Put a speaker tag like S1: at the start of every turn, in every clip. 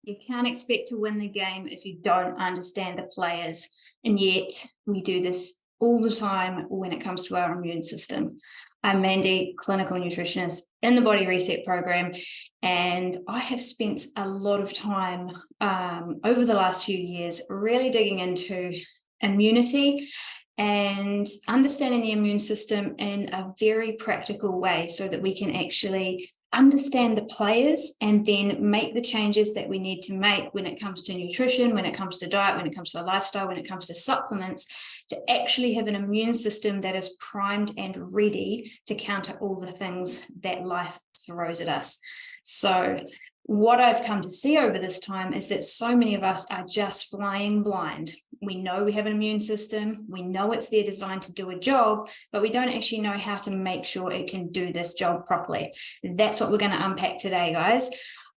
S1: You can't expect to win the game if you don't understand the players. And yet we do this all the time when it comes to our immune system. I'm Mandy, clinical nutritionist in the Body Reset program, and I have spent a lot of time over the last few years really digging into immunity and understanding the immune system in a very practical way so that we can actually understand the players and then make the changes that we need to make when it comes to nutrition, when it comes to diet, when it comes to lifestyle, when it comes to supplements, to actually have an immune system that is primed and ready to counter all the things that life throws at us. So what I've come to see over this time is that so many of us are just flying blind. We know we have an immune system, we know it's there designed to do a job, but we don't actually know how to make sure it can do this job properly. That's what we're going to unpack today, guys.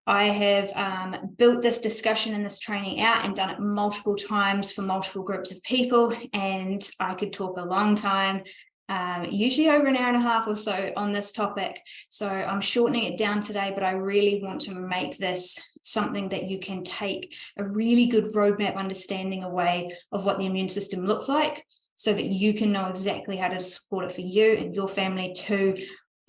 S1: I have built this discussion and this training out and done it multiple times for multiple groups of people, and I could talk a long time, usually over an hour and a half or so on this topic. So I'm shortening it down today, but I really want to make this something that you can take a really good roadmap understanding away of what the immune system looks like so that you can know exactly how to support it for you and your family to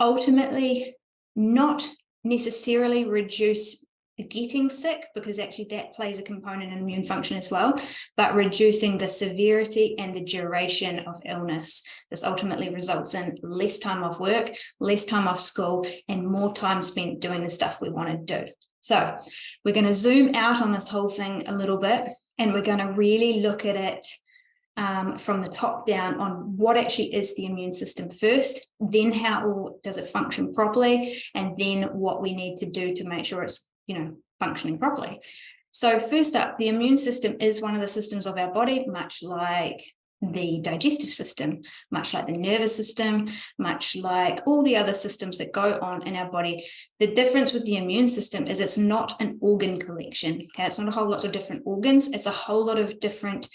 S1: ultimately not necessarily reduce getting sick, because actually that plays a component in immune function as well, but reducing the severity and the duration of illness. This ultimately results in less time off work, less time off school, and more time spent doing the stuff we want to do. So we're going to zoom out on this whole thing a little bit, and we're going to really look at it from the top down on what actually is the immune system first, then how does it function properly, and then what we need to do to make sure it's functioning properly. So first up, the immune system is one of the systems of our body, much like the digestive system, much like the nervous system, much like all the other systems that go on in our body. The difference with the immune system is it's not an organ collection. Okay, it's not a whole lot of different organs. It's a whole lot of different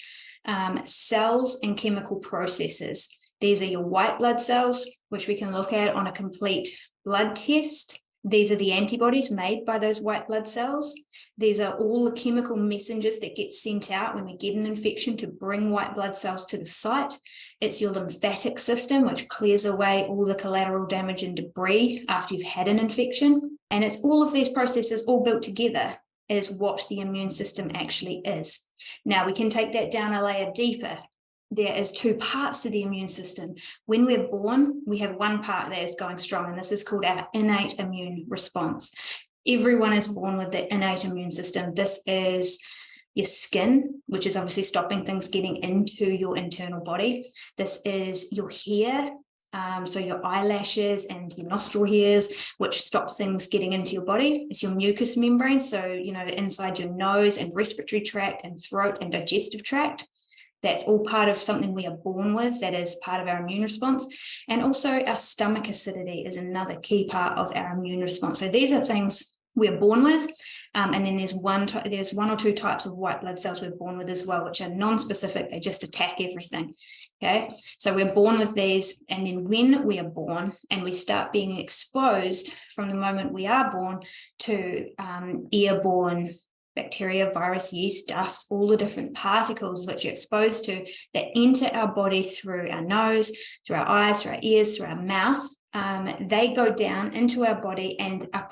S1: cells and chemical processes. These are your white blood cells, which we can look at on a complete blood test. These are the antibodies made by those white blood cells. These are all the chemical messengers that get sent out when we get an infection to bring white blood cells to the site. It's your lymphatic system, which clears away all the collateral damage and debris after you've had an infection. And it's all of these processes all built together is what the immune system actually is. Now, we can take that down a layer deeper. There is two parts to the immune system. When we're born, we have one part that is going strong, and this is called our innate immune response. Everyone is born with the innate immune system. This is your skin, which is obviously stopping things getting into your internal body. This is your hair, so your eyelashes and your nostril hairs, which stop things getting into your body. It's your mucous membrane, so inside your nose and respiratory tract and throat and digestive tract. That's all part of something we are born with. That is part of our immune response. And also our stomach acidity is another key part of our immune response. So these are things we're born with. And then there's one or two types of white blood cells we're born with as well, which are non-specific. They just attack everything. Okay, so we're born with these. And then when we are born and we start being exposed from the moment we are born to airborne bacteria, virus, yeast, dust, all the different particles which you're exposed to that enter our body through our nose, through our eyes, through our ears, through our mouth, they go down into our body and are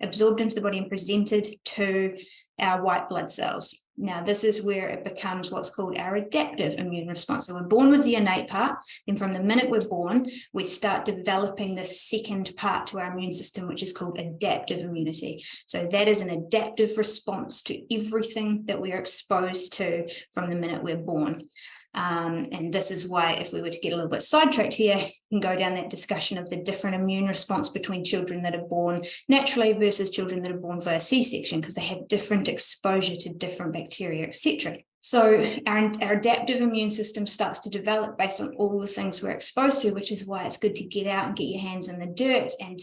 S1: absorbed into the body and presented to our white blood cells. Now, this is where it becomes what's called our adaptive immune response. So we're born with the innate part. Then from the minute we're born, we start developing the second part to our immune system, which is called adaptive immunity. So that is an adaptive response to everything that we are exposed to from the minute we're born. And this is why, if we were to get a little bit sidetracked here, you can go down that discussion of the different immune response between children that are born naturally versus children that are born via C-section, because they have different exposure to different bacteria, etc. So our adaptive immune system starts to develop based on all the things we're exposed to, which is why it's good to get out and get your hands in the dirt and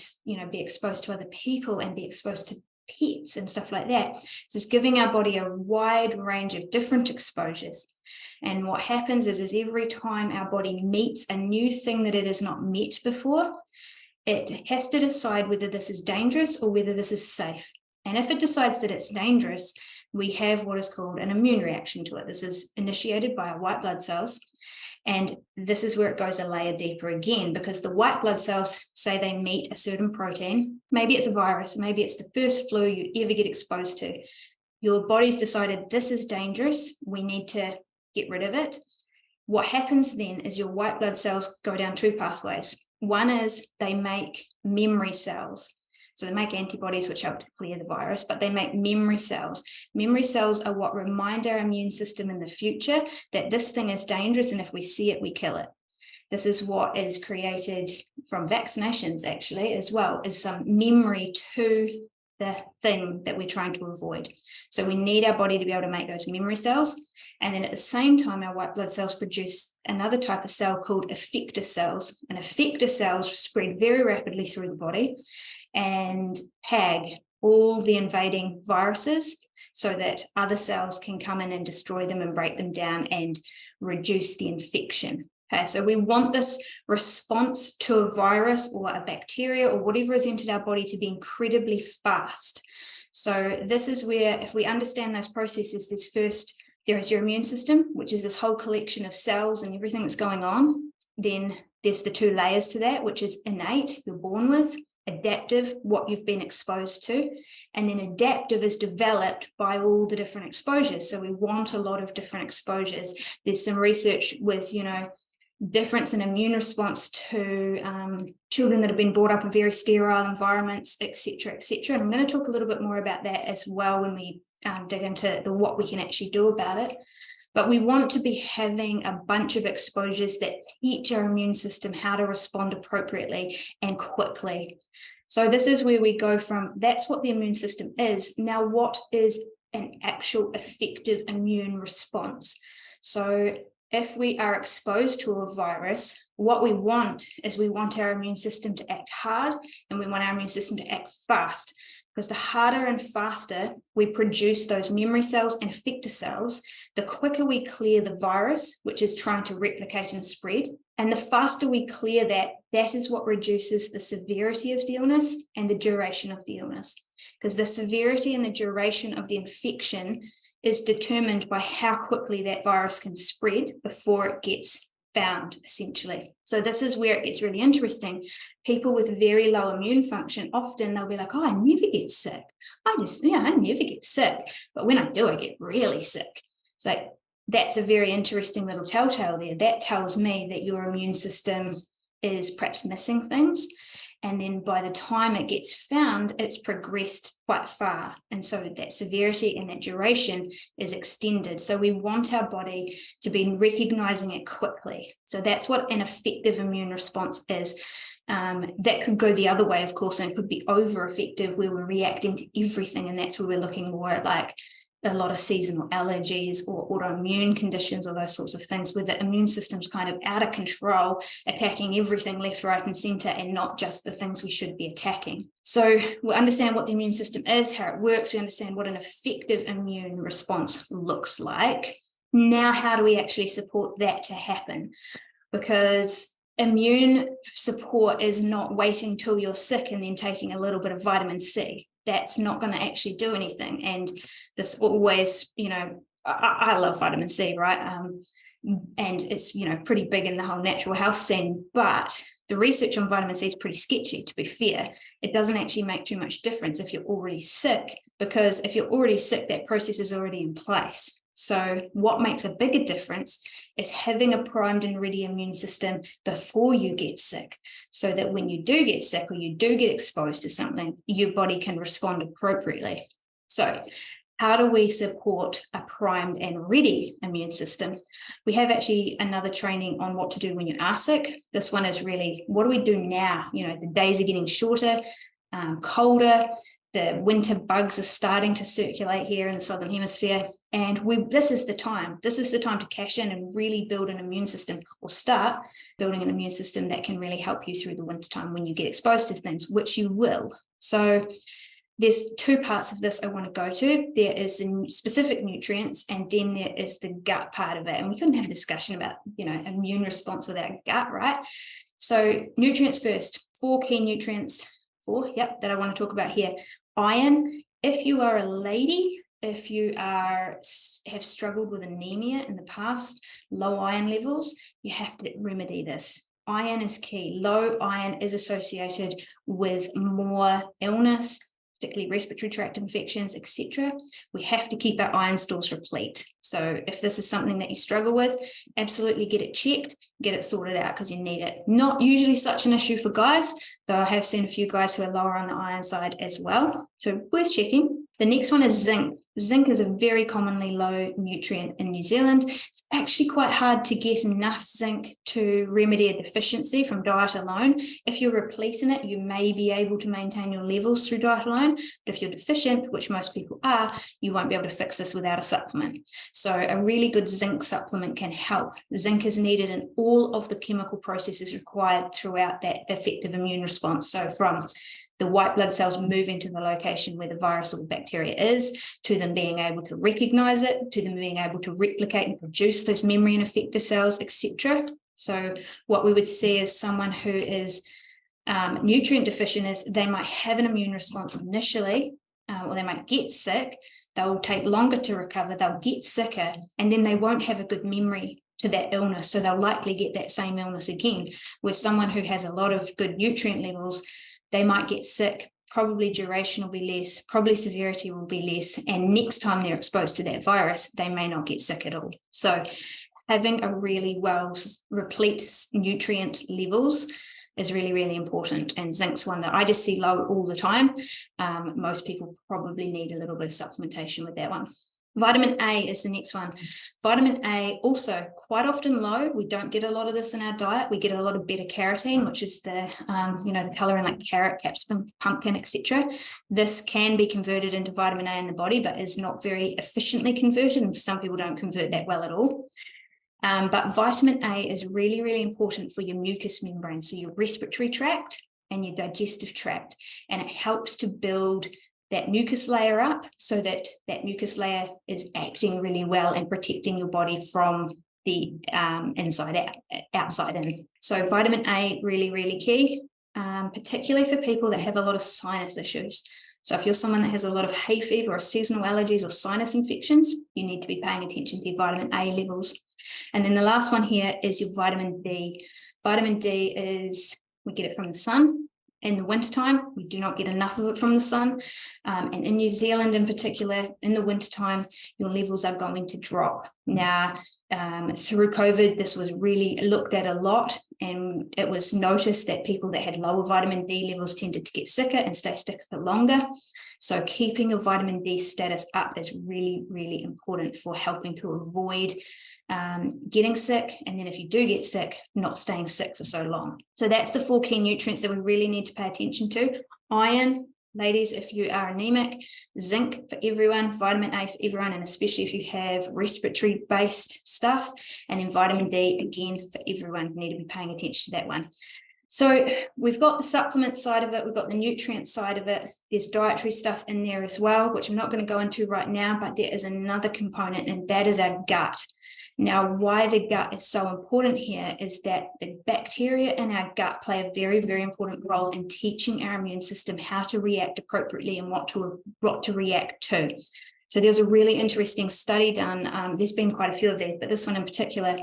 S1: be exposed to other people and be exposed to pets and stuff like that. So it's giving our body a wide range of different exposures. And what happens is every time our body meets a new thing that it has not met before, it has to decide whether this is dangerous or whether this is safe. And if it decides that it's dangerous, we have what is called an immune reaction to it. This is initiated by our white blood cells. And this is where it goes a layer deeper again, because the white blood cells say they meet a certain protein. Maybe it's a virus, maybe it's the first flu you ever get exposed to. Your body's decided this is dangerous, we need to get rid of it. What happens then is your white blood cells go down two pathways. One is they make memory cells. So they make antibodies which help to clear the virus, but they make memory cells. Memory cells are what remind our immune system in the future that this thing is dangerous, and if we see it, we kill it. This is what is created from vaccinations, actually, as well, is some memory to the thing that we're trying to avoid. So we need our body to be able to make those memory cells. And then at the same time, our white blood cells produce another type of cell called effector cells. And effector cells spread very rapidly through the body and tag all the invading viruses so that other cells can come in and destroy them and break them down and reduce the infection. Okay, so we want this response to a virus or a bacteria or whatever has entered our body to be incredibly fast. So this is where, if we understand those processes, there is your immune system, which is this whole collection of cells and everything that's going on. Then there's the two layers to that, which is innate, you're born with, adaptive, what you've been exposed to, and then adaptive is developed by all the different exposures. So we want a lot of different exposures. There's some research with, difference in immune response to children that have been brought up in very sterile environments, et cetera, et cetera. And I'm going to talk a little bit more about that as well when we dig into what we can actually do about it. But we want to be having a bunch of exposures that teach our immune system how to respond appropriately and quickly. So this is where we go from, that's what the immune system is. Now, what is an actual effective immune response? So if we are exposed to a virus, what we want is we want our immune system to act hard, and we want our immune system to act fast. Because the harder and faster we produce those memory cells and effector cells, the quicker we clear the virus, which is trying to replicate and spread. And the faster we clear that, that is what reduces the severity of the illness and the duration of the illness. Because the severity and the duration of the infection is determined by how quickly that virus can spread before it gets found, essentially. So this is where it gets really interesting. People with very low immune function, often they'll be like, oh, I never get sick. I never get sick. But when I do, I get really sick. So that's a very interesting little telltale there. That tells me that your immune system is perhaps missing things. And then by the time it gets found, it's progressed quite far. And so that severity and that duration is extended. So we want our body to be recognizing it quickly. So that's what an effective immune response is. That could go the other way, of course, and it could be over-effective where we're reacting to everything. And that's where we're looking more at like a lot of seasonal allergies or autoimmune conditions or those sorts of things where the immune system's kind of out of control, attacking everything left, right, and center, and not just the things we should be attacking. So we understand what the immune system is, how it works. We understand what an effective immune response looks like. Now, how do we actually support that to happen? Because immune support is not waiting till you're sick and then taking a little bit of vitamin C. That's not going to actually do anything. And this always, I love vitamin C, right? And it's, pretty big in the whole natural health scene, but the research on vitamin C is pretty sketchy, to be fair. It doesn't actually make too much difference if you're already sick, because if you're already sick, that process is already in place. So what makes a bigger difference is having a primed and ready immune system before you get sick, so that when you do get sick or you do get exposed to something, your body can respond appropriately. So how do we support a primed and ready immune system? We have actually another training on what to do when you are sick. This one is really, what do we do now? The days are getting shorter, colder. The winter bugs are starting to circulate here in the Southern Hemisphere. And this is the time. This is the time to cash in and really build an immune system, or start building an immune system that can really help you through the wintertime when you get exposed to things, which you will. So there's two parts of this I want to go to. There is the specific nutrients, and then there is the gut part of it. And we couldn't have a discussion about, immune response without gut, right? So nutrients first, 4 key nutrients, that I want to talk about here: iron, If you are a lady, if you have struggled with anemia in the past, low iron levels, you have to remedy this. Iron is key. Low iron is associated with more illness, particularly respiratory tract infections, etc. We have to keep our iron stores replete. So if this is something that you struggle with, absolutely get it checked, get it sorted out because you need it. Not usually such an issue for guys, though I have seen a few guys who are lower on the iron side as well. So worth checking. The next one is zinc. Zinc is a very commonly low nutrient in New Zealand. It's actually quite hard to get enough zinc to remedy a deficiency from diet alone. If you're repleting it, you may be able to maintain your levels through diet alone, but if you're deficient, which most people are, you won't be able to fix this without a supplement. So a really good zinc supplement can help. Zinc is needed in all of the chemical processes required throughout that effective immune response. So from the white blood cells moving to the location where the virus or bacteria is, to them being able to recognize it, to them being able to replicate and produce those memory and effector cells, etc. So what we would see is someone who is nutrient deficient is they might have an immune response initially, or they might get sick. They'll take longer to recover, they'll get sicker, and then they won't have a good memory to that illness. So they'll likely get that same illness again. Where someone who has a lot of good nutrient levels, they might get sick, probably duration will be less, probably severity will be less, and next time they're exposed to that virus, they may not get sick at all. So having a really well replete nutrient levels is really, really important. And zinc's one that I just see low all the time. Most people probably need a little bit of supplementation with that one. Vitamin A is the next one. Vitamin A also quite often low. We don't get a lot of this in our diet. We get a lot of beta carotene, which is the the color in like carrot, capsicum, pumpkin, etc. This can be converted into vitamin A in the body, but is not very efficiently converted. And some people don't convert that well at all. But vitamin A is really, really important for your mucous membrane, so your respiratory tract and your digestive tract, and it helps to build that mucus layer up so that that mucus layer is acting really well and protecting your body from the inside out, outside in. So vitamin A, really, really key, particularly for people that have a lot of sinus issues. So if you're someone that has a lot of hay fever or seasonal allergies or sinus infections, you need to be paying attention to your vitamin A levels. And then the last one here is your vitamin D. Vitamin D is, we get it from the sun. In the wintertime, we do not get enough of it from the sun. And in New Zealand in particular, in the wintertime, your levels are going to drop. Now, through COVID, this was really looked at a lot, and it was noticed that people that had lower vitamin D levels tended to get sicker and stay sick for longer. So keeping your vitamin D status up is really, really important for helping to avoid getting sick, and then if you do get sick, not staying sick for so long. So that's the 4 key nutrients that we really need to pay attention to. Iron, ladies, if you are anemic, zinc for everyone, vitamin A for everyone, and especially if you have respiratory based stuff, and then vitamin D again for everyone. You need to be paying attention to that one. So we've got the supplement side of it, we've got the nutrient side of it, there's dietary stuff in there as well, which I'm not going to go into right now, but there is another component, and that is our gut. Now, why the gut is so important here is that the bacteria in our gut play a very, very important role in teaching our immune system how to react appropriately and what to react to. So there's a really interesting study done. There's been quite a few of these, but this one in particular,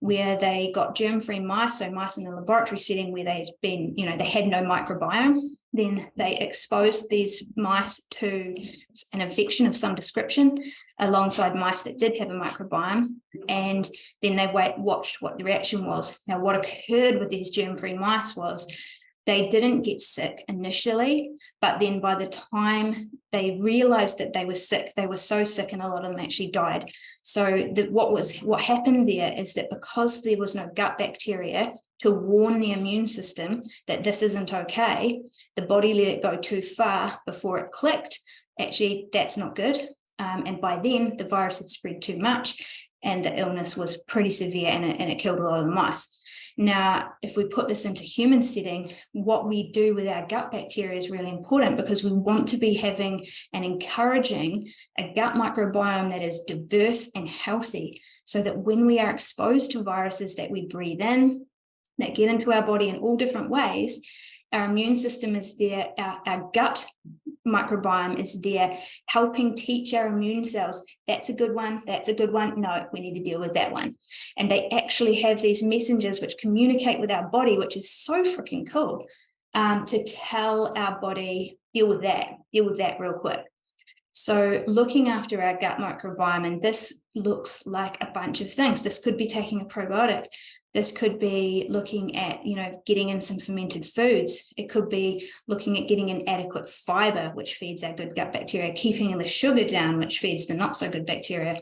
S1: where they got germ-free mice, so mice in the laboratory setting where they've been, they had no microbiome. Then they exposed these mice to an infection of some description alongside mice that did have a microbiome. And then they watched what the reaction was. Now, what occurred with these germ-free mice was they didn't get sick initially, but then by the time they realized that they were sick, they were so sick, and a lot of them actually died. So what happened there is that because there was no gut bacteria to warn the immune system that this isn't okay, the body let it go too far before it clicked. Actually, that's not good. And by then, the virus had spread too much, and the illness was pretty severe, and it killed a lot of the mice. Now, if we put this into human setting, what we do with our gut bacteria is really important, because we want to be having and encouraging a gut microbiome that is diverse and healthy, so that when we are exposed to viruses that we breathe in, that get into our body in all different ways, our immune system is there, our gut microbiome is there helping teach our immune cells, that's a good one, that's a good one, no, we need to deal with that one. And they actually have these messengers which communicate with our body, which is so freaking cool, to tell our body, deal with that real quick. So looking after our gut microbiome, and this looks like a bunch of things. This could be taking a probiotic. This could be looking at, getting in some fermented foods. It could be looking at getting in adequate fiber, which feeds our good gut bacteria, keeping the sugar down, which feeds the not so good bacteria,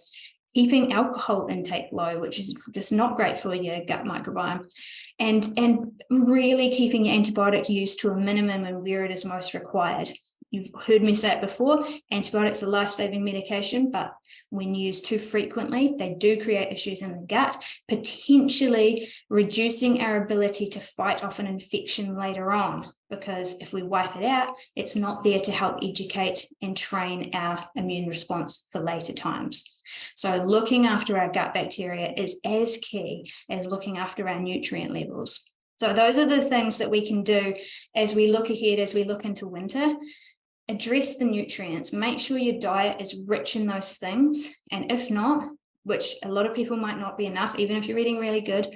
S1: keeping alcohol intake low, which is just not great for your gut microbiome, and really keeping your antibiotic use to a minimum and where it is most required. You've heard me say it before, antibiotics are life-saving medication, but when used too frequently, they do create issues in the gut, potentially reducing our ability to fight off an infection later on, because if we wipe it out, it's not there to help educate and train our immune response for later times. So looking after our gut bacteria is as key as looking after our nutrient levels. So those are the things that we can do as we look ahead, as we look into winter. Address the nutrients, make sure your diet is rich in those things. And if not, which a lot of people might not be enough, even if you're eating really good,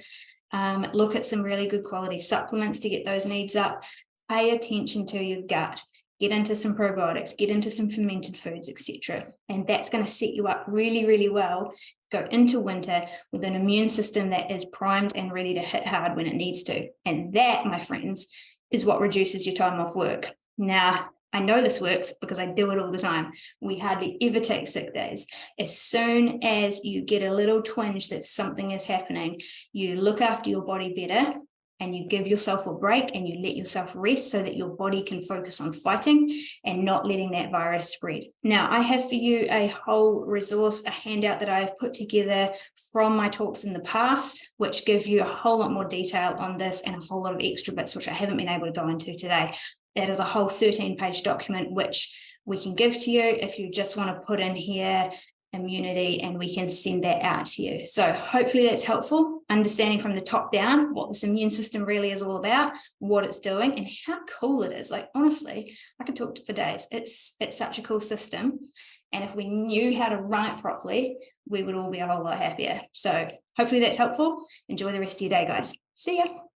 S1: look at some really good quality supplements to get those needs up. Pay attention to your gut, get into some probiotics, get into some fermented foods, etc. And that's going to set you up really, really well to go into winter with an immune system that is primed and ready to hit hard when it needs to. And that, my friends, is what reduces your time off work. Now, I know this works because I do it all the time. We hardly ever take sick days. As soon as you get a little twinge that something is happening, you look after your body better and you give yourself a break and you let yourself rest so that your body can focus on fighting and not letting that virus spread. Now, I have for you a whole resource, a handout that I've put together from my talks in the past, which give you a whole lot more detail on this and a whole lot of extra bits, which I haven't been able to go into today. That is a whole 13-page document, which we can give to you if you just want to put in here immunity, and we can send that out to you. So hopefully that's helpful, understanding from the top down what this immune system really is all about, what it's doing, and how cool it is. Like, honestly, I could talk for days. It's such a cool system. And if we knew how to run it properly, we would all be a whole lot happier. So hopefully that's helpful. Enjoy the rest of your day, guys. See ya.